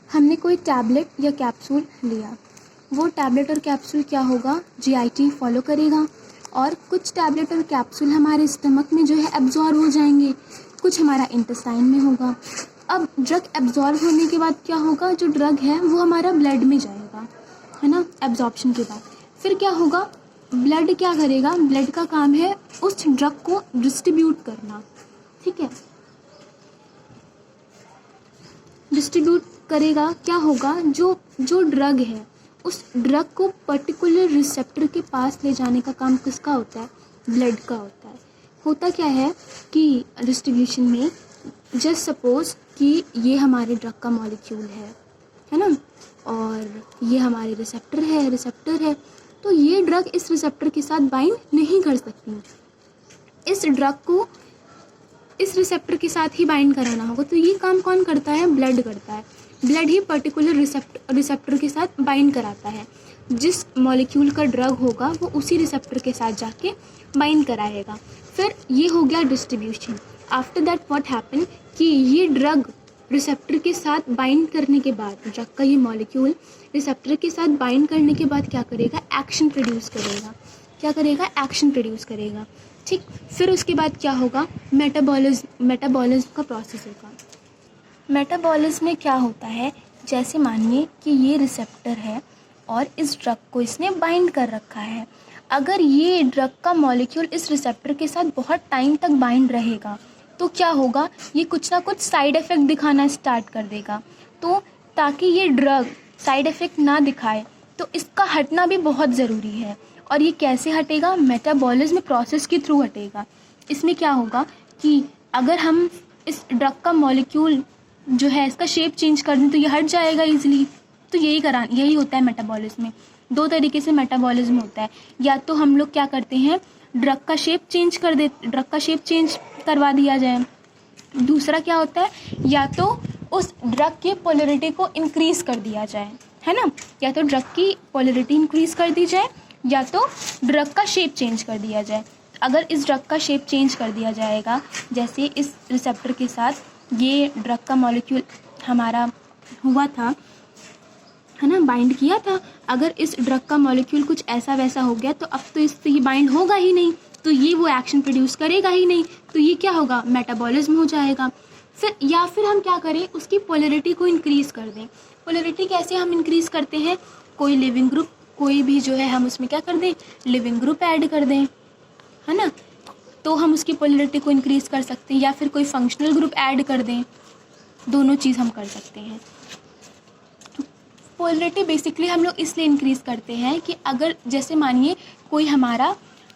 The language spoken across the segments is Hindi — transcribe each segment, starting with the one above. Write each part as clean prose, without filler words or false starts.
हमने कोई टैबलेट या कैप्सूल लिया, वो टैबलेट और कैप्सूल क्या होगा, जीआईटी फॉलो करेगा और कुछ टैबलेट और कैप्सूल हमारे स्टमक में जो है एब्जॉर्ब हो जाएंगे, कुछ हमारा इंटेस्टाइन में होगा। अब ड्रग एब्जॉर्ब होने के बाद क्या होगा, जो ड्रग है वो हमारा ब्लड में जाएगा, है ना, एब्जॉर्प्शन के बाद। फिर क्या होगा, ब्लड क्या करेगा, ब्लड का काम है उस ड्रग को डिस्ट्रीब्यूट करना, ठीक है, डिस्ट्रीब्यूट करेगा। क्या होगा, जो ड्रग है उस ड्रग को पर्टिकुलर रिसेप्टर के पास ले जाने का काम किसका होता है, ब्लड का होता है। होता क्या है कि डिस्ट्रीब्यूशन में, जस्ट सपोज कि ये हमारे ड्रग का मॉलिक्यूल है ना, और ये हमारे रिसेप्टर है, तो ये ड्रग इस रिसेप्टर के साथ बाइंड नहीं कर सकती, इस ड्रग को इस रिसेप्टर के साथ ही बाइंड कराना होगा। तो ये काम कौन करता है, ब्लड करता है। ब्लड ही पर्टिकुलर रिसेप्टर के साथ बाइंड कराता है। जिस मॉलिक्यूल का ड्रग होगा वो उसी रिसेप्टर के साथ जाके बाइंड कराएगा। फिर ये हो गया distribution. After that what happen कि ये ड्रग रिसेप्टर के साथ बाइंड करने के बाद, ड्रग का ये मॉलिक्यूल रिसेप्टर के साथ बाइंड करने के बाद क्या करेगा, एक्शन प्रोड्यूस करेगा। क्या करेगा, एक्शन प्रोड्यूस करेगा, ठीक। फिर उसके बाद क्या होगा, मेटाबॉलिज्म का प्रोसेस होगा। मेटाबॉलिज्म में क्या होता है, जैसे मानिए कि ये रिसेप्टर है और इस ड्रग को इसने बाइंड कर रखा है। अगर ये ड्रग का मॉलिक्यूल इस रिसेप्टर के साथ बहुत टाइम तक बाइंड रहेगा तो क्या होगा, ये कुछ ना कुछ साइड इफ़ेक्ट दिखाना स्टार्ट कर देगा। तो ताकि ये ड्रग साइड इफ़ेक्ट ना दिखाए तो इसका हटना भी बहुत ज़रूरी है। और ये कैसे हटेगा, मेटाबॉलिज्म प्रोसेस के थ्रू हटेगा। इसमें क्या होगा कि अगर हम इस ड्रग का मॉलिक्यूल जो है इसका शेप चेंज कर दें तो ये हट जाएगा इजीली। तो यही होता है मेटाबॉलिज्म में। दो तरीके से मेटाबॉलिज्म होता है, या तो हम लोग क्या करते हैं, ड्रग का शेप चेंज करवा दिया जाए। दूसरा क्या होता है, या तो उस ड्रग के पोलैरिटी को इंक्रीज़ कर दिया जाए, है ना, या तो ड्रग की पोलैरिटी इंक्रीज़ कर दी जाए या तो ड्रग का शेप चेंज कर दिया जाए। अगर इस ड्रग का शेप चेंज कर दिया जाएगा, जैसे इस रिसेप्टर के साथ ये ड्रग का मॉलिक्यूल हमारा हुआ था, है ना, बाइंड किया था, अगर इस ड्रग का मॉलिक्यूल कुछ ऐसा वैसा हो गया तो अब तो इससे ये बाइंड होगा ही नहीं, तो ये वो एक्शन प्रोड्यूस करेगा ही नहीं, तो ये क्या होगा, मेटाबॉलिज्म हो जाएगा। फिर हम क्या करें, उसकी पोलैरिटी को इंक्रीज़ कर दें। पोलैरिटी कैसे हम इंक्रीज़ करते हैं, कोई लिविंग ग्रुप, कोई भी जो है हम उसमें क्या कर दें, लिविंग ग्रुप ऐड कर दें, है ना, तो हम उसकी पोलैरिटी को इंक्रीज़ कर सकते हैं, या फिर कोई फंक्शनल ग्रुप ऐड कर दें, दोनों चीज़ हम कर सकते हैं। पोलैरिटी बेसिकली हम लोग इसलिए इंक्रीज़ करते हैं कि अगर जैसे मानिए कोई हमारा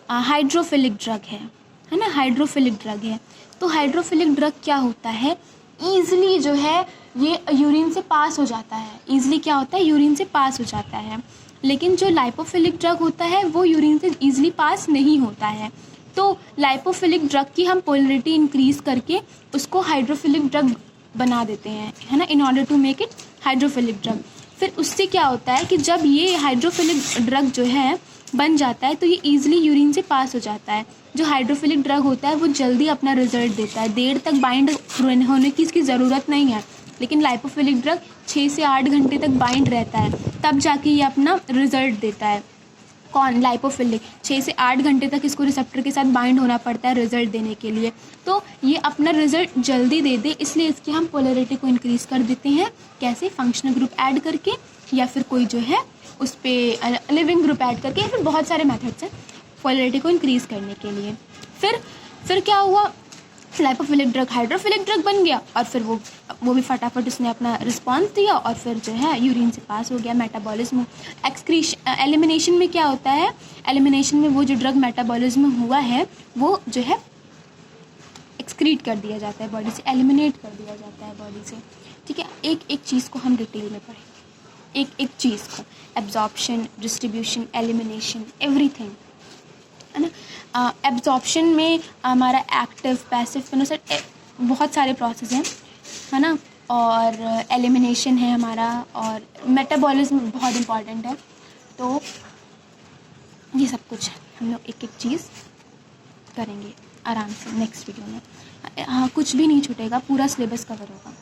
हाइड्रोफिलिक ड्रग है ना, हाइड्रोफिलिक ड्रग है, तो हाइड्रोफिलिक ड्रग क्या होता है, ईज़िली जो है ये यूरिन से पास हो जाता है, ईज़िली क्या होता है, यूरिन से पास हो जाता है। लेकिन जो लाइपोफिलिक ड्रग होता है वो यूरिन से ईज़िली पास नहीं होता है। तो लाइपोफिलिक ड्रग की हम पोलैरिटी इंक्रीज़ करके उसको हाइड्रोफिलिक ड्रग बना देते हैं, है ना, in order to make it hydrophilic drug. फिर उससे क्या होता है कि जब ये हाइड्रोफिलिक ड्रग जो है बन जाता है तो ये ईज़िली यूरिन से पास हो जाता है। जो हाइड्रोफिलिक ड्रग होता है वो जल्दी अपना रिजल्ट देता है, देर तक बाइंड होने की इसकी ज़रूरत नहीं है। लेकिन लाइपोफिलिक ड्रग 6 से 8 घंटे तक बाइंड रहता है, तब जाके ये अपना रिजल्ट देता है। कौन, लाइपोफिलिक 6 से 8 घंटे तक इसको रिसेप्टर के साथ बाइंड होना पड़ता है रिजल्ट देने के लिए। तो ये अपना रिजल्ट जल्दी दे दे, इसलिए इसकी हम पोलैरिटी को इंक्रीज़ कर देते हैं। कैसे, फंक्शनल ग्रुप ऐड करके, या फिर कोई जो है उस पर लिविंग ग्रुप ऐड करके, या फिर बहुत सारे मेथड्स हैं पोलैरिटी को इंक्रीज़ करने के लिए। फिर क्या हुआ, लाइपोफिलिक ड्रग हाइड्रोफिलिक ड्रग बन गया, और फिर वो भी फटाफट उसने अपना रिस्पॉन्स दिया, और फिर जो है यूरिन से पास हो गया। मेटाबॉलिज्म, एलिमिनेशन में क्या होता है, एलिमिनेशन में वो जो ड्रग मेटाबॉलिज्म हुआ है वो जो है एक्सक्रीट कर दिया जाता है बॉडी से, एलिमिनेट कर दिया जाता है बॉडी से, ठीक है। एक चीज़ को हम डिटेल में पढ़ेंगे, एक चीज़ को, एब्जॉर्प्शन, डिस्ट्रीब्यूशन, एलिमिनेशन, एवरीथिंग, है ना। एब्जॉर्प्शन में हमारा एक्टिव, पैसिव, बहुत सारे प्रोसेस हैं, है ना, और एलिमिनेशन है हमारा, और मेटाबॉलिज्म बहुत इम्पॉर्टेंट है। तो ये सब कुछ हम लोग एक चीज़ करेंगे आराम से नेक्स्ट वीडियो में। हाँ, कुछ भी नहीं छूटेगा, पूरा सिलेबस कवर होगा।